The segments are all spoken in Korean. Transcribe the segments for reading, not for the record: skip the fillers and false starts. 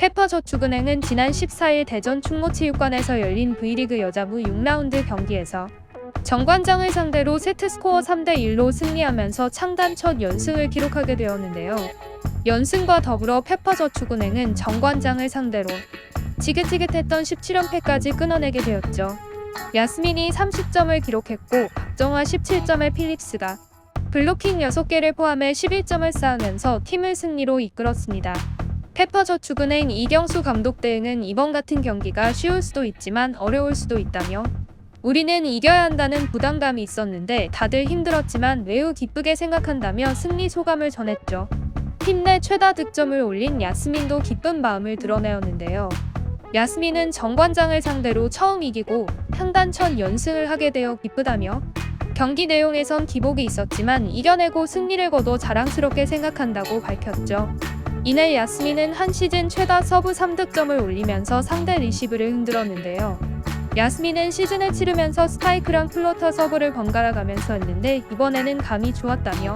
페퍼저축은행은 지난 14일 대전 충무체육관에서 열린 V리그 여자부 6라운드 경기에서 정관장을 상대로 세트스코어 3대1로 승리하면서 창단 첫 연승을 기록하게 되었는데요. 연승과 더불어 페퍼저축은행은 정관장을 상대로 지긋지긋했던 17연패까지 끊어내게 되었죠. 야스민이 30점을 기록했고 박정화 17점에 필립스가 블로킹 6개를 포함해 11점을 쌓으면서 팀을 승리로 이끌었습니다. 페퍼저축은행 이경수 감독 대행은 이번 같은 경기가 쉬울 수도 있지만 어려울 수도 있다며 우리는 이겨야 한다는 부담감이 있었는데 다들 힘들었지만 매우 기쁘게 생각한다며 승리 소감을 전했죠. 팀 내 최다 득점을 올린 야스민도 기쁜 마음을 드러내었는데요. 야스민은 정관장을 상대로 처음 이기고 창단 첫 연승을 하게 되어 기쁘다며 경기 내용에선 기복이 있었지만 이겨내고 승리를 거둬 자랑스럽게 생각한다고 밝혔죠. 이날 야스민은 한 시즌 최다 서브 3득점을 올리면서 상대 리시브를 흔들었는데요. 야스민은 시즌을 치르면서 스파이크랑 플로터 서브를 번갈아 가면서 했는데 이번에는 감이 좋았다며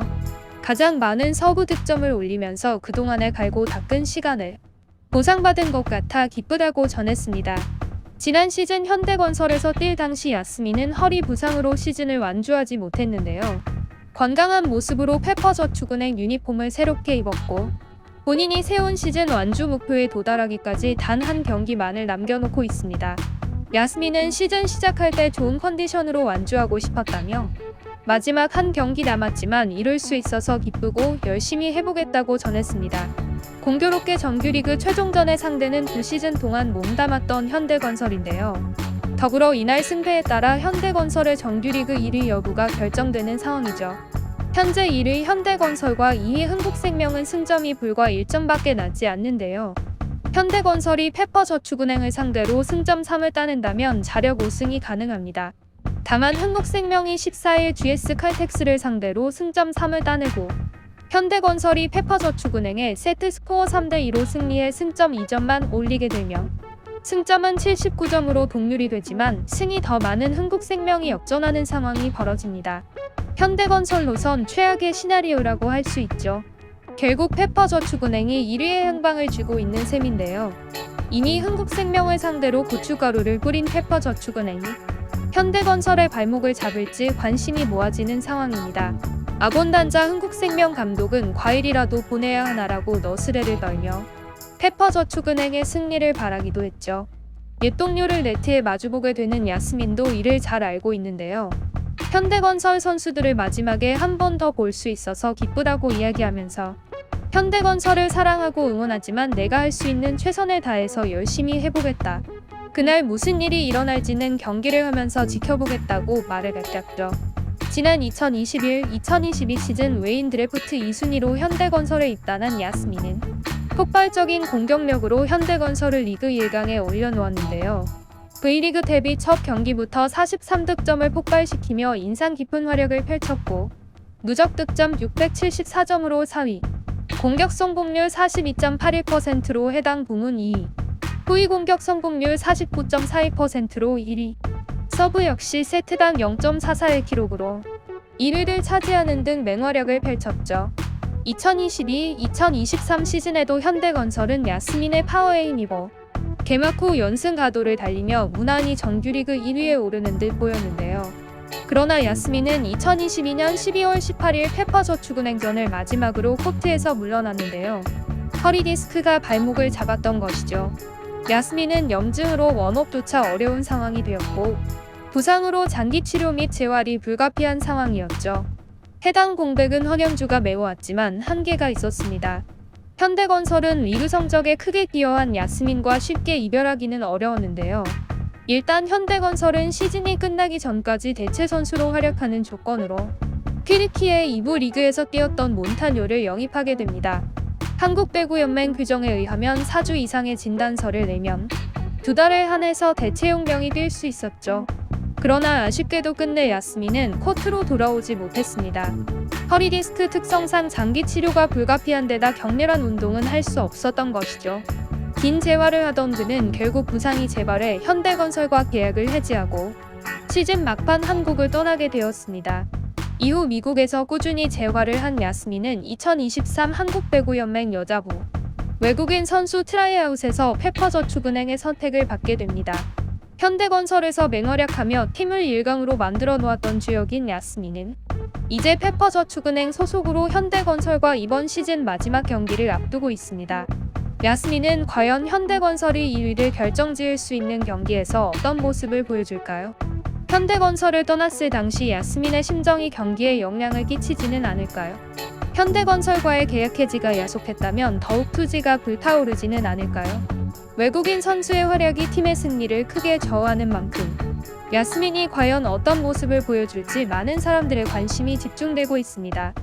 가장 많은 서브 득점을 올리면서 그동안의 갈고 닦은 시간을 보상받은 것 같아 기쁘다고 전했습니다. 지난 시즌 현대건설에서 뛸 당시 야스민은 허리 부상으로 시즌을 완주하지 못했는데요. 건강한 모습으로 페퍼저축은행 유니폼을 새롭게 입었고 본인이 세운 시즌 완주 목표에 도달하기까지 단 한 경기만을 남겨놓고 있습니다. 야스민은 시즌 시작할 때 좋은 컨디션으로 완주하고 싶었다며 마지막 한 경기 남았지만 이룰 수 있어서 기쁘고 열심히 해보겠다고 전했습니다. 공교롭게 정규리그 최종전의 상대는 2시즌 동안 몸담았던 현대건설인데요. 더불어 이날 승패에 따라 현대건설의 정규리그 1위 여부가 결정되는 상황이죠. 현재 1위 현대건설과 2위 흥국생명은 승점이 불과 1점밖에 나지 않는데요. 현대건설이 페퍼저축은행을 상대로 승점 3을 따낸다면 자력 5승이 가능합니다. 다만 흥국생명이 14일 GS칼텍스를 상대로 승점 3을 따내고 현대건설이 페퍼저축은행에 세트스코어 3대2로 승리해 승점 2점만 올리게 되면 승점은 79점으로 동률이 되지만 승이 더 많은 흥국생명이 역전하는 상황이 벌어집니다. 현대건설로선 최악의 시나리오라고 할 수 있죠. 결국 페퍼저축은행이 1위의 향방을 쥐고 있는 셈인데요. 이미 흥국생명을 상대로 고춧가루를 뿌린 페퍼저축은행이 현대건설의 발목을 잡을지 관심이 모아지는 상황입니다. 아본단자 흥국생명 감독은 과일이라도 보내야 하나라고 너스레를 떨며 페퍼저축은행의 승리를 바라기도 했죠. 옛동료를 네트에 마주보게 되는 야스민도 이를 잘 알고 있는데요. 현대건설 선수들을 마지막에 한 번 더 볼 수 있어서 기쁘다고 이야기하면서 현대건설을 사랑하고 응원하지만 내가 할 수 있는 최선을 다해서 열심히 해보겠다. 그날 무슨 일이 일어날지는 경기를 하면서 지켜보겠다고 말을 밝혔죠. 지난 2021-2022 시즌 외인 드래프트 2순위로 현대건설에 입단한 야스민은 폭발적인 공격력으로 현대건설을 리그 1강에 올려놓았는데요. V리그 데뷔 첫 경기부터 43득점을 폭발시키며 인상 깊은 활약을 펼쳤고 누적 득점 674점으로 4위, 공격 성공률 42.81%로 해당 부문 2위, 후위 공격 성공률 49.42%로 1위, 서브 역시 세트당 0.44의 기록으로 1위를 차지하는 등 맹활약을 펼쳤죠. 2022-2023 시즌에도 현대건설은 야스민의 파워에 힘입어 개막 후 연승 가도를 달리며 무난히 정규리그 1위에 오르는 듯 보였는데요. 그러나 야스민은 2022년 12월 18일 페퍼저축은행전을 마지막으로 코트에서 물러났는데요. 허리 디스크가 발목을 잡았던 것이죠. 야스민은 염증으로 웜업조차 어려운 상황이 되었고 부상으로 장기 치료 및 재활이 불가피한 상황이었죠. 해당 공백은 헌현주가 메워왔지만 한계가 있었습니다. 현대건설은 리그 성적에 크게 기여한 야스민과 쉽게 이별하기는 어려웠는데요. 일단 현대건설은 시즌이 끝나기 전까지 대체 선수로 활약하는 조건으로 튀르키예 2부 리그에서 뛰었던 몬타뇨를 영입하게 됩니다. 한국배구연맹 규정에 의하면 4주 이상의 진단서를 내면 2달에 한해서 대체용병이 뛸 수 있었죠. 그러나 아쉽게도 끝내 야스민은 코트로 돌아오지 못했습니다. 허리 디스크 특성상 장기 치료가 불가피한 데다 격렬한 운동은 할 수 없었던 것이죠. 긴 재활을 하던 그는 결국 부상이 재발해 현대건설과 계약을 해지하고 시즌 막판 한국을 떠나게 되었습니다. 이후 미국에서 꾸준히 재활을 한 야스민은 2023 한국배구연맹 여자부 외국인 선수 트라이아웃에서 페퍼저축은행의 선택을 받게 됩니다. 현대건설에서 맹활약하며 팀을 1강으로 만들어 놓았던 주역인 야스민은 이제 페퍼저축은행 소속으로 현대건설과 이번 시즌 마지막 경기를 앞두고 있습니다. 야스민은 과연 현대건설이 2위를 결정지을 수 있는 경기에서 어떤 모습을 보여줄까요? 현대건설을 떠났을 당시 야스민의 심정이 경기에 영향을 끼치지는 않을까요? 현대건설과의 계약 해지가 야속했다면 더욱 투지가 불타오르지는 않을까요? 외국인 선수의 활약이 팀의 승리를 크게 저하는 만큼 야스민이 과연 어떤 모습을 보여줄지 많은 사람들의 관심이 집중되고 있습니다.